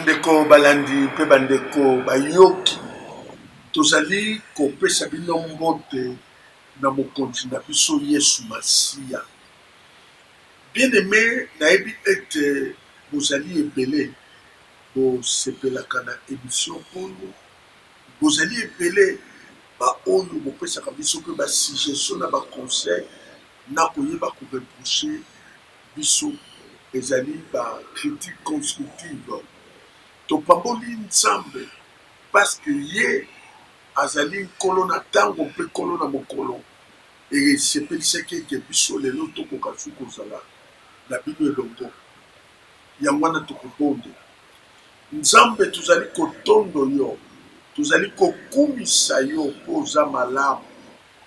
bandeko balandi pe bandeko bayoki tozali kopesa bino mbote na mokonzi na biso Yesu Masiya. Bien-aimé, nayebi ete bozali ebele bosepelaka na émission oyo, bozali ebele oyo bopesaka biso pe basuggestion na baconseil na koyeba koreproche biso, ezali bacritique constructive. Topamboli Nzambe parce que ye azali nkolo na ntango mpe nkolo na mokolo, esepelisaki ete biso lelo tokoka su kozala na bino elongo. Yango wana tokobonde Nzambe, tozali kotondo yo, tozali kokumisa yo mpo oza malamu.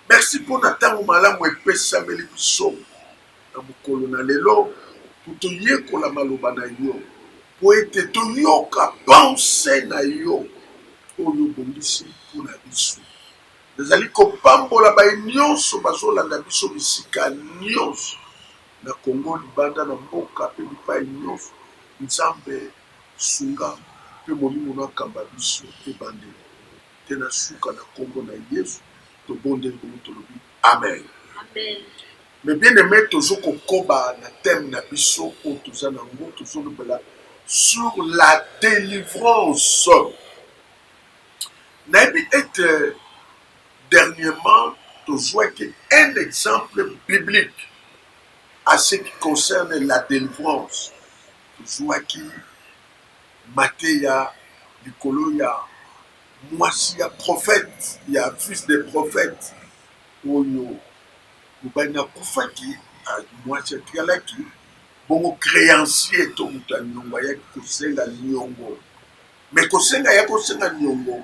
Merci mpo na ntango malamu epesameli biso na mokolo na lelo, po toyekola maloba na yo, po ete toyoka pense na yo oyo bongisi mpona biso. Tozali kopambola baye nyonso bazolanda biso bisika nyonso na Kongo libanda na mboka mpe bipai nyonso. Nzambe sunga mpe molimo na kamba biso ebandeli te na suka na Kongo na Yesu tobondeli bongo tolobi amen. Amen. Mais bien aimé, tozokokoba na thème na biso oyo toza nango, tozolobela sur la délivrance. Nayebi ete dernièrement tozwaki un exemple biblique à ce qui concerne la délivrance. Tozwaki Mateya likolo ya mwasi ya prophète, ya fils de prophète oyo mobali akufaki, mwasi atikalaki bongo créancier to moto ya niongo ayaki kosenga niongo. Mais kosenga ya kosenga niongo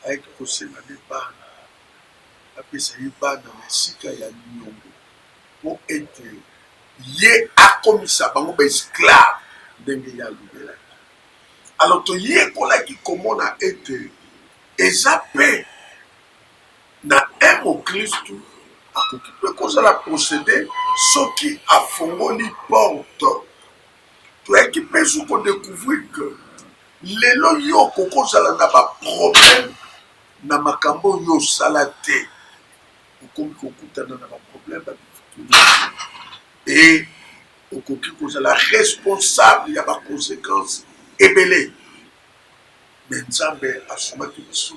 ayaki kosenga nde bana, apesa ye bana na esika ya niongo po ete ye akomisa bango baesclave ndenge ya alobelaki. Alors toyekolaki komona ete eza mpe na un mokristu akoki mpe kozala procédé soki afongoli porte. Toyaki mpe su kodécouvrir que lelo yo kokozala na baproblème na makambo oyo osala te, okomi kokutana na baproblème badifficulté et okoki kozala responsable ya baconséquence ebele. Mais Nzambe asomaki biso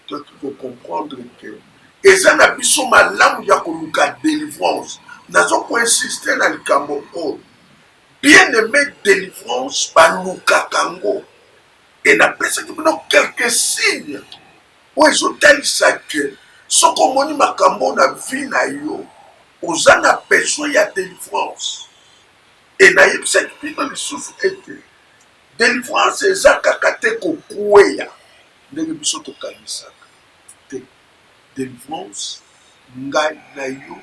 toki kocomprendre que eza na biso malamu ya koluka délivrance. Nazo koinsiste na likambo oyo, bien aimé, délivrance balukaka ngo e napesaki bino quelques signes oyo ezotalisa ke soki omoni makambo na vie na yo oza na besoin ya délivrance. E nayebisaki bino lisusu ete délivrance eza kaka te kokweya ndenge biso tokanisaka te. Délivrance ngai na yo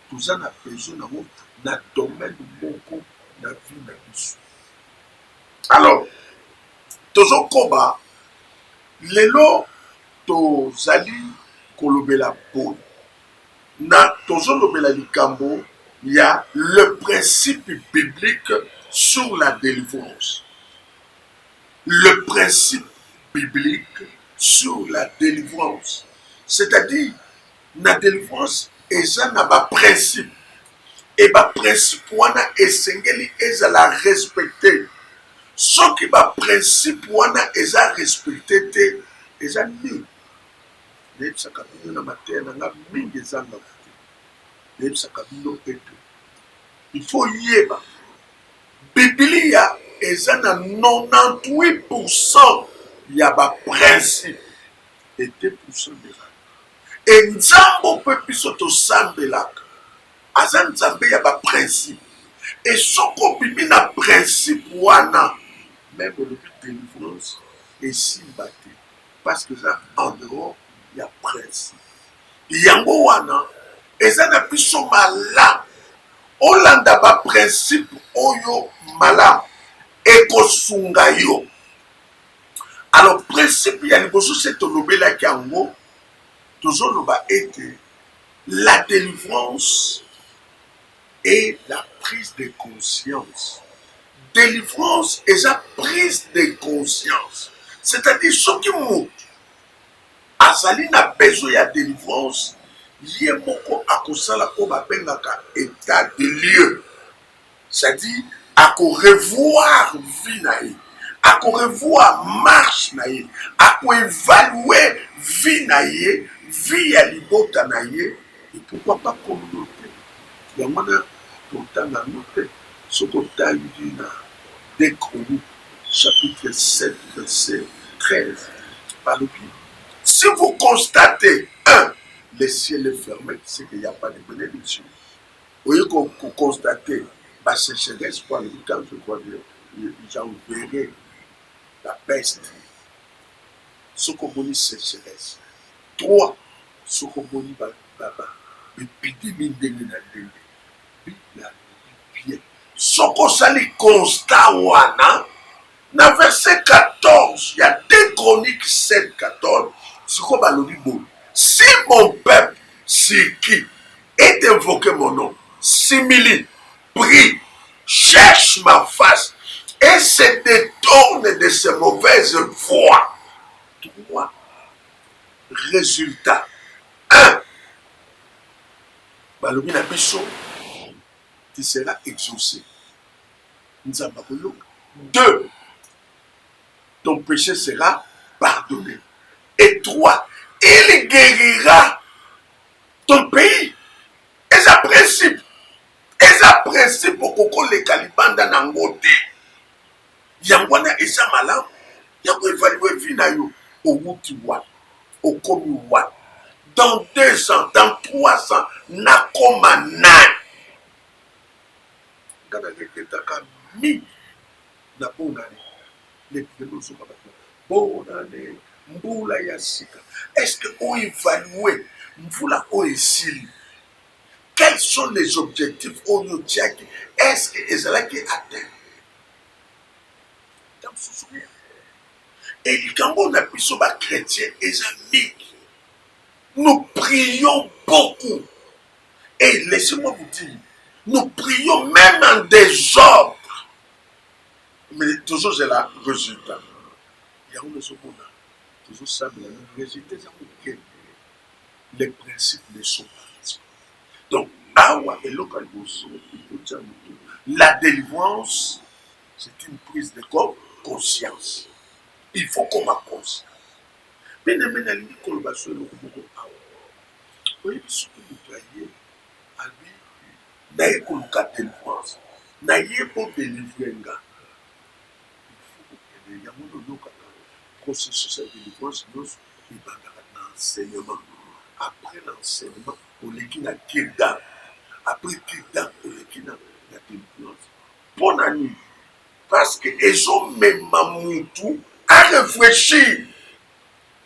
toza na besoin nango na domaine moko na vie na biso. Alors tozokoba lelo tozali kolobela boye na tozolobela likambo ya le principe biblique sur la délivrance. Le principe biblique sur la délivrance, c'est-à-dire na délivrance eza na ba principe et ba principe wana esengeli ezala respecté. Soki ba principe wana eza respecté te, eza nini? Nayebisaka bino na mateya na nga mingi ezanga te. Nayebisaka bino ete il faut yeba Biblia eza na 98% ya ba principe et 2% d'erreur. Et Nzambe mpe biso tosambelaka aza Nzambe ya ba principe. Et soki obimi na principe wana, même le délivrance esimba te parce que eza en dehors ya principe. Yango wana eza na biso malamu olanda ba principe oyo malamu ekosunga yo. Alors principe ya liboso se tolobelaki yango, tozoloba ete la délivrance et la prise de conscience délivrance et sa prise de conscience. C'est-à-dire, ceux qui montent, azali na besoin ya délivrance, ye moko akosala ko babengaka état de lieu. C'est-à-dire, revoir vie na ye, revoir marche na ye, évaluer vie na ye, vie ya libota na ye, et pourquoi pas communauté. Yango na totanga note soko tali na des Chroniques, chapitre 7, verset 13, par le Bible. Si vous constatez, le ciel est fermé, c'est qu'il n'y a pas de bénédiction. Vous voyez qu'on constate la sécheresse, quand je crois que j'en verrai la peste. Ce qu'on dit sécheresse. 3, ce qu'on dit l'épidémie de la bien. Ce qu'on s'allie constat wana, dans verset 14, il y a 2 Chroniques 7, 14, ce qu'on va le dire. Si mon peuple, qui est invoqué mon nom, s'humilie, prie, cherche ma face et se détourne de ses mauvaises voies. 3. Résultat. 1. Tu seras exaucé. 2. Ton péché sera pardonné. Et 3. Il guérira ton pays. Et ça principe. Pour que les calibanda n'angote. Yangwana et sa malam. Yango évaluer vie na yo. Au wuti wa. Au komi wa. Dans 2 ans, dans 3 ans, nakoma nan. Gana geketaka mi. Na bonane. Les pneus sont pas bonane. Mboula yasika. Est-ce que on évalue mboula o esili? Quels sont les objectifs au Nutiaki? Est-ce que Ezalaki atteint? Dans ce souvenir. Et quand on a pris sur les chrétiens et les amis, nous prions beaucoup. Et laissez-moi vous dire, nous prions même en désordre. Mais toujours c'est là le résultat. Il y a un seconde. Toujours ça, mais le résultat, c'est que les principes ne sont pas respectés. Donc, la délivrance, c'est une prise de conscience. Il faut qu'on ait conscience. Mais ne me n'allez pas le bassin le beaucoup awa. Oui, ce que vous voyez, à lui, n'ayez qu'on ait délivrance, n'ayez pas délivrer un gars. Il faut que le processus de délivrance, nous, il va dans l'enseignement. Après l'enseignement, on est qui n'a kirda. Après kirda, on est qui n'a délivrance. Bonne année. Parce que ils ont même mamoutou à réfléchir.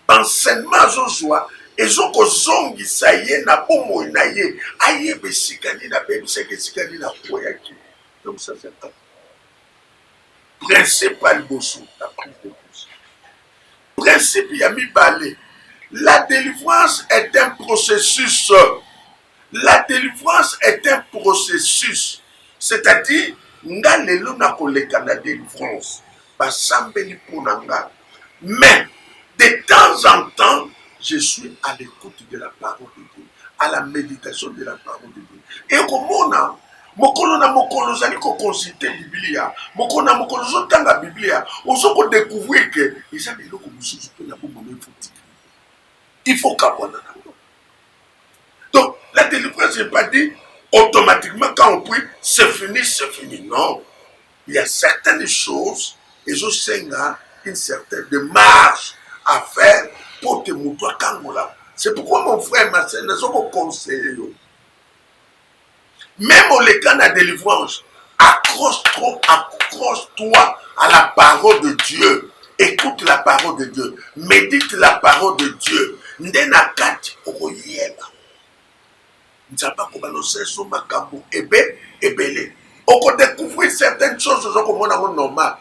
Enseignement zozoa ezo kozongisa ye na bomoi na ye ayebe sikani na bebiseke sikani na poyaki. Donc ça c'est un principal bosso, la prise de conscience. Principe yami balé. La délivrance est un processus. La délivrance est un processus. C'est-à-dire nga lelo na koleka na délivrance basambeli ponanga. Mais de temps en temps, je suis à l'écoute de la parole de Dieu, à la méditation de la parole de Dieu. Et comme on a, mokolo na mokolo zali ko consulter Biblia, mokolo na mokolo zo tanga Biblia, on se ko découvrir que ils avaient le comme sous peu na bombe il faut qu'abonner. Donc la délivrance n'est pas dit automatiquement quand on prie, c'est fini, non. Il y a certaines choses et je sais une certaine démarche à faire pour te montrer quand là. C'est pourquoi mon frère, ma soeur, ne sont pas conseillés. Même au cas de la délivrance, accroche-toi à la parole de Dieu. Écoute la parole de Dieu. Médite la parole de Dieu. Ndenakati okoyeba. Nzaba kobalose so makambo ebe ebele. On peut découvrir certaines choses comme on a normal.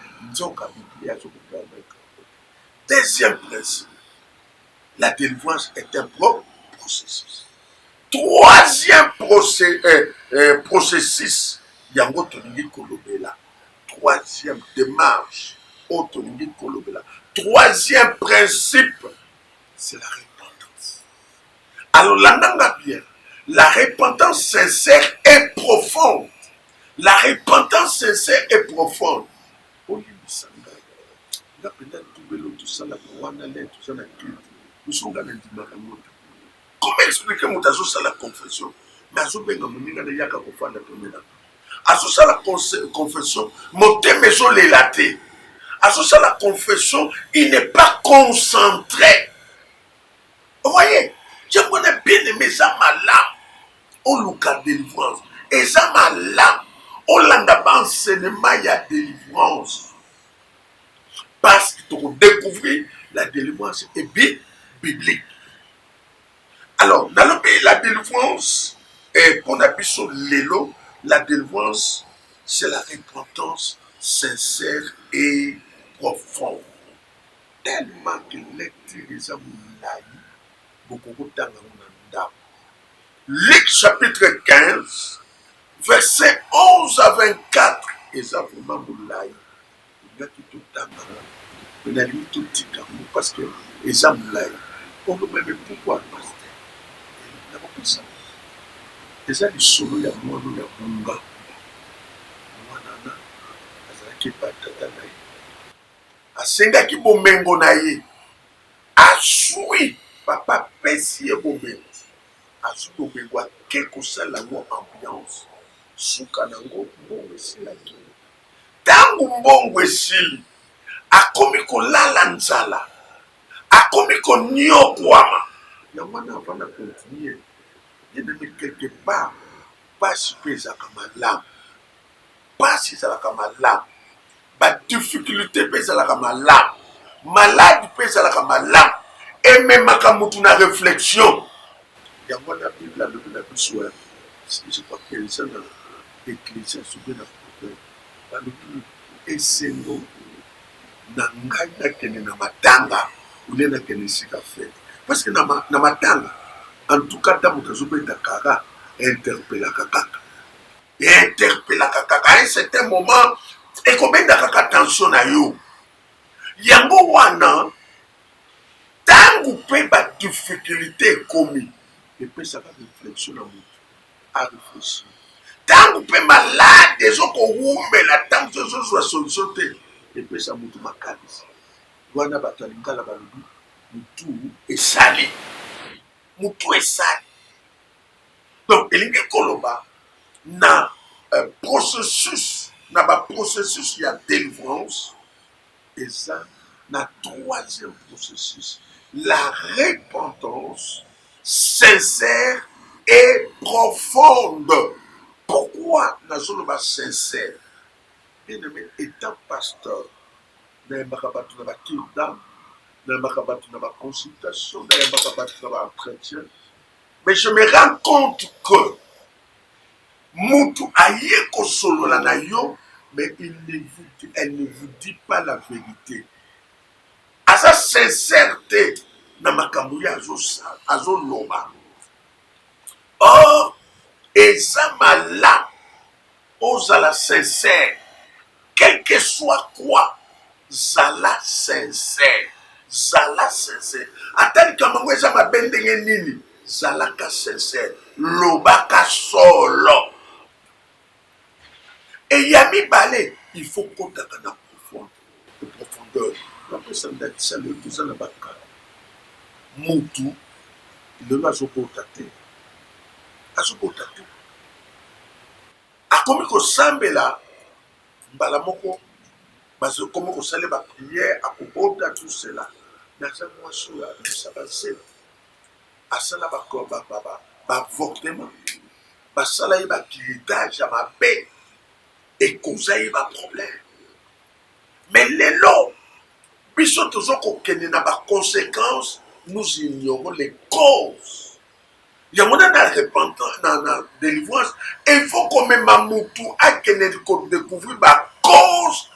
Deuxième principe, la délivrance est un processus. Troisième processus, yango tolingi kolobela. troisième démarche, troisième principe, c'est la repentance. Alors, l'ananga bien, la repentance sincère et profonde. La repentance sincère et profonde. Comment expliquer mon la confession? Mais la confession, motema ezolela te. La confession, il n'est pas concentré. Vous voyez, je connais bien aimé ça malade. On louka délivrance. Et ça malade. On l'a enseignement, il y a délivrance. Parce que tu découvrir la délivrance est bien biblique. Alors, dans le pays, la délivrance, et qu'on appuie sur l'élo, la délivrance, c'est la repentance sincère et profonde. Tellement que les beaucoup de temps. Luc chapitre 15, verset 11 à 24. Et ça, vraiment, il y a tout le temps. Il y a tout le temps. Parce que, et ça, on me met pourquoi, pasteur? Il n'y a pas ça. Et ça, les solos, il y a moins de bunga. Mwanana, azaki patata na ye. Asengaki bomengo na ye. Azui, papa pesi ye bomengo. Azui bomengo ake kosala yango ambiance. Suka nango mbongo esilaki. Tangu mbongo esili, akomi kolala nzala. Akomi koniokwama. Yango wana avanda continue. Mais quelque part, pas si ezalaka malamu, pas si ezalaka malamu, badifficulté mpe ezalaka malamu, maladi mpe ezalaka malamu, ememaka mutu na réflexion. Yango wana bible alobi na biso je crois que eza na ecclésia sobe na prophète balobi esengo na ngai nakende na matanga olie nakende esika fete parce que na matanga en tout cas, dans mon cas, kaka interpellaka kaka. Interpellaka kaka. À un certain moment, et combien de kaka attention à you? Yango wana, tangu pe ba difficulté commis. Et puis ça va réflexion à moi. À réfléchir. Tangu pe malade, des autres oume la tangu ce soit solution. Et puis ça moutou makabisi. Wana batalinga la balubi. Moutou et sali. Moutou et sali. Donc, il y a na processus, na ba processus, il y a délivrance. Et ça, na troisième processus, la repentance sincère et profonde. Pourquoi na zone ba sincère? Bien-aimé, étant pasteur, na bakabatu na ba kildam, na bakabatu na ba consultation, na bakabatu na ba entretien. Mais je me rends compte que Moutou aye kosolo la na yo, mais elle ne vous dit pas la vérité. À sa sincérité, na makambuya azo loba. Or, et ça m'a osala sincère, quel que soit quoi, zala sincère. Zala sincère. Atali kamango eza mabendenge nini? Zalaka sincère. Lobaka solo. Et yami balé, il faut qu'on t'attende en profondeur. Après ça, ça le tout ça n'a pas de cas. Moutou, il ne l'a pas tate. A comme qu'on semble là, balamoko, parce que comme qu'on s'allait ma prière, à propos de tout cela, dans un mois sur la vie, ça va ser. À ça là, avortement, ça là, il va piétage à ma paix. Et causer un problème. Mais les lots, puisque tous les conséquences, nous ignorons les causes. Il y a une repentance, une délivrance. Il faut qu'on mette Mamoutou à découvrir la cause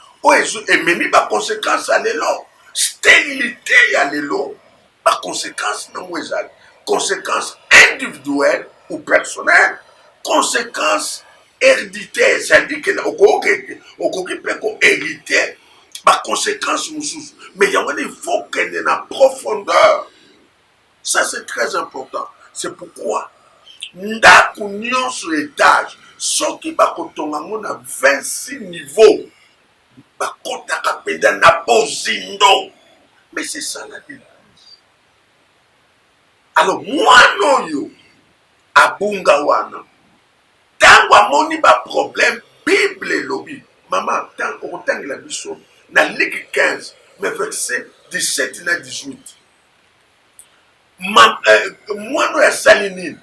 et même les conséquences à l'élo. Stérilité à l'élo. La conséquence, non, conséquences individuelles ou personnelles, conséquences héréditaire, c'est-à-dire que okoki peut hériter par conséquence mosusu, mais il faut qu'elle ait en profondeur. Ça c'est très important. C'est pourquoi ndako nyonso étage soki bakotonga ngo na 26 niveaux bakotaka mpenza na bozindo. Mais c'est ça la délivrance. Alors mwana oyo abunga wana ntango amoni baproblème bible elobi mama okotangela biso na Luc 15 mais verset 17 na 18 mwana oyo asali nini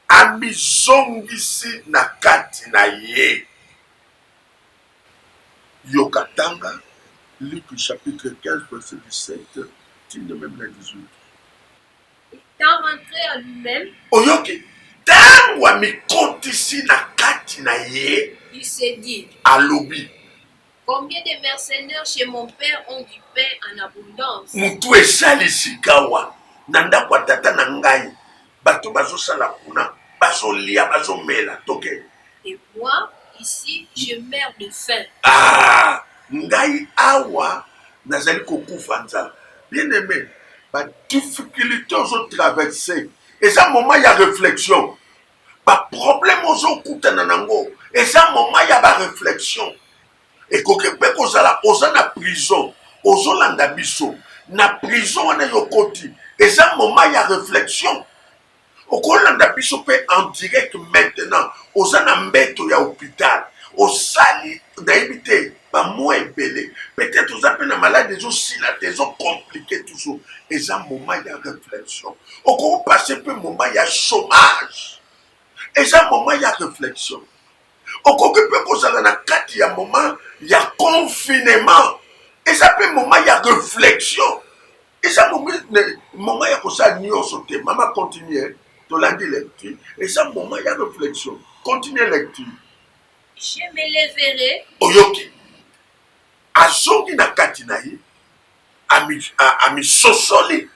amizongisi na kati na ye. Yokatanga Luc chapitre 15 verset 17 tine même na 18. Étant rentré à lui-même, oyoki ntango amikotisi na kati na ye, il s'est dit, alobi combien de mercenaires chez mon père ont du pain en abondance? mutu esalisi kawa na ndako ya tata na ngai bato bazosala kuna bazolia bazomela toke. Et moi, ici, je meurs de faim. Ngai awa nazali kokufa nzala. Bien aimé, badifficulté ozotraverse eza moment ya réflexion, baproblème ozokutana nango eza moment ya baréflexion. Ekoki mpe kozala oza na prison ozolanda biso na prison wana yokoti eza moment ya réflexion. Okolanda biso mpe en direct maintenant oza na mbeto ya hôpital osali nayebi te bamwa ebele peut-être oza mpe na malade ezosila te ezocomplike toujours eza moment ya réflexion. Okopase mpe moment ya chômage eza moment ya réflexion. Okoki mpe kozala na kati ya moment ya confinement eza mpe moment ya réflexion. Eza moment ya kosala nyonso te. Mama continue tolandi lecture eza moment ya réflexion. Continue lecture. Je me lèverai. Oyoki azongi na kati na ye amisosoli.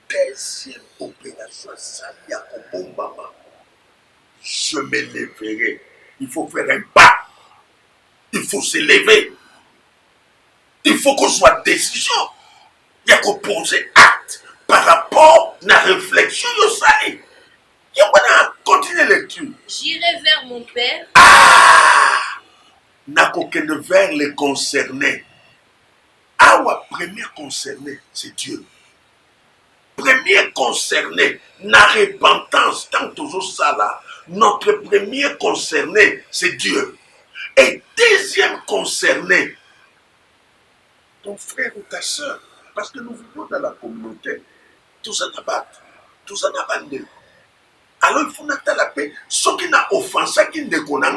Deuxième opération asali ya kobombama. Je me lèverai. Il faut faire un pas. Il faut se lever. Il faut qu'on soit décision. Il y a qu'on poser acte par rapport à la réflexion. Il y a continuer lecture. J'irai vers mon père. N'a qu'aucun vers les concernés. Awa premier concerné, c'est Dieu. Premier concerné, la repentance, tant toujours ça là, notre premier concerné, c'est Dieu. Et deuxième concerné, ton frère ou ta soeur, parce que nous vivons dans la communauté, tout ça n'a pas, tout ça n'a pas de. Alors il faut n'attendre la paix. Ce qui n'a offensé qui ne connaît,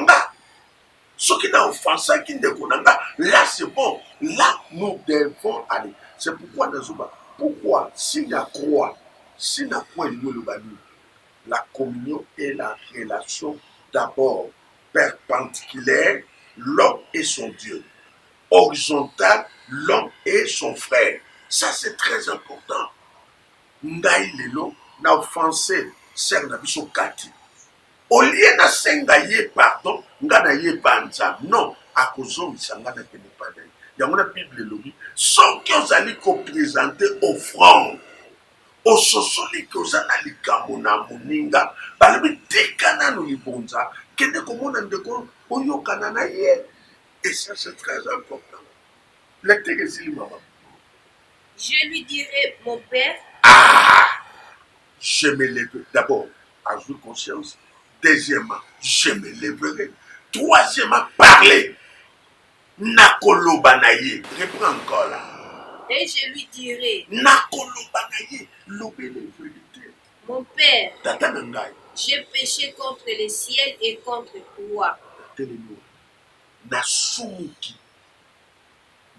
ce qui n'a offensé qui ne connaît, là c'est bon, là nous devons aller. C'est pourquoi pourquoi s'il y a croix, s'il y a croix la communion est la relation d'abord perpendiculaire, l'homme et son Dieu. Horizontale, l'homme et son frère. Ça c'est très important. Ngai lelo na offensé sœur na biso kati. Au lieu na senga ye pardon, nga na ye banza. Non, akozongisa nga na pene pardon. Yango na Bible lobi, soki ozali ko présenter offrande, ososoli ke oza na likambo na moninga, balobi tika nanu libonza, kende komona ndeko oyokana na ye. Et ça c'est très important. Lecteur esili maman. Je lui dirai, mon père. Je me lèverai. D'abord, ajoute conscience. Deuxièmement, je me lèverai. Troisièmement, parler. Nakolobanaye. Reprends encore là. Et je lui dirai, Nakolobanaye. Lobé les vérités. mon père, Tata nangai. j'ai péché contre le ciel et contre toi. Tatelemo. Nasumuki.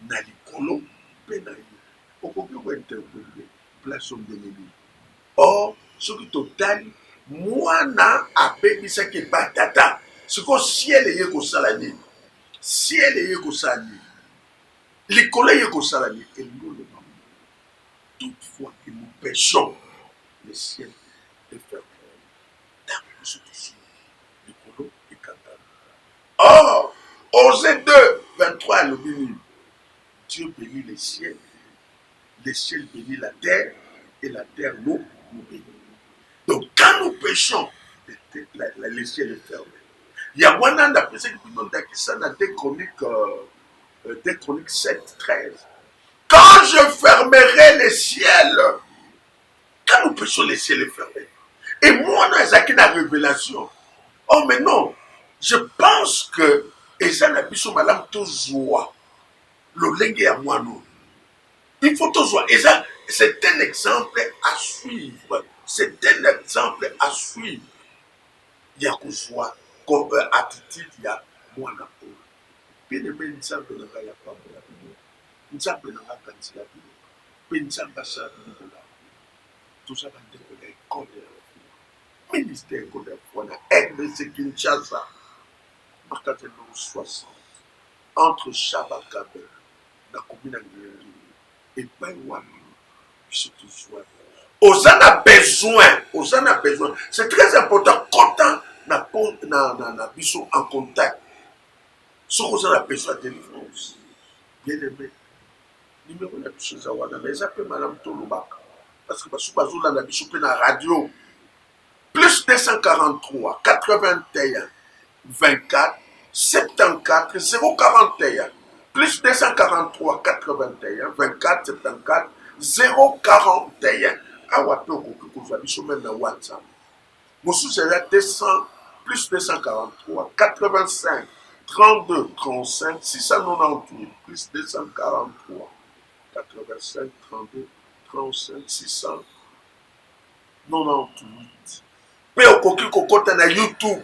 Nalikolo. Penaye. Okoki ko interpréter. Place de l'ennemi. Or, ce qui total, mwana abebisaki batata. Siko ciel eye kosala nini? Ciel eye kosala nini? Likolo eye kosala nini? Et nous le savons. Toutefois que nous péchons, le ciel est fermé. Dans le sous likolo et kantana. Or, Osée 2, 23, le béni. Dieu bénit les ciels bénit la terre, et la terre nous bénit. Donc, quand nous péchons, les ciels est fermé. Il y a un an d'après ce que nous avons dit, ça dans 2 Chroniques 7, 13. Quand je fermerai les ciels, quand nous péchons, les ciels est fermé. Et moi, dans la révélation, oh, mais non, je pense que, et ça n'a plus son madame, tout joie. Le lengue à moi, non. Il faut tout joie. Et ça, c'est un exemple à suivre. C'est un exemple à suivre. Il y a que joie, comme attitude, il y a moi, n'a pas. Bien aimé, il n'y a pas de il n'y a pas de tout ça va être l'école de la ministère de la foi, aide de Kinshasa, marqué dans 60, entre Chabakabe, la commune anglaise, et Baïwan, surtout soit. Aux en a besoin, c'est très important, content, na biso en contact, ce qu'on a besoin de délivrance. Bien aimé, numéro la biso Zawana, mais ça peut madame Tolobaka, parce que parce que la biso peut na radio. Plus 243, 81, 24, 74, 041. Plus 243, 81, 24, 74, 041. Awa pe okoko biso même na WhatsApp. Mosu c'est 200, plus 243, 85, 32, 35, 698, plus 243, 85, 32, 35, 698. Pe okoki kokota na YouTube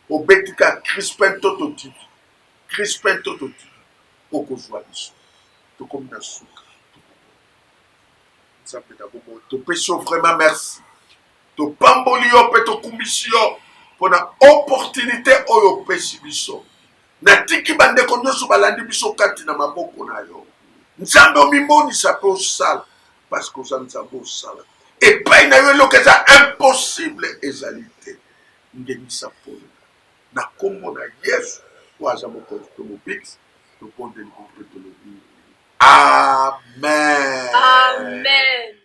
obetika Crispin Toto TV okozwa biso tokomi na suka nzambe na bomoi topesi yo vraiment merci topamboli yo mpe tokumbisi yo mpona opportunité oyo opesi biso natiki bandeko nyonso balandi biso kati na maboko na yo nzambe omimonisa mpe osala parce que oza nzambe osala epai na yo eloko eza impossible ezali te ngemisa mpona na kombo na yesu oyo aza mokonzi mpe mobiki tobondeli mpe tolobi amen. Amen.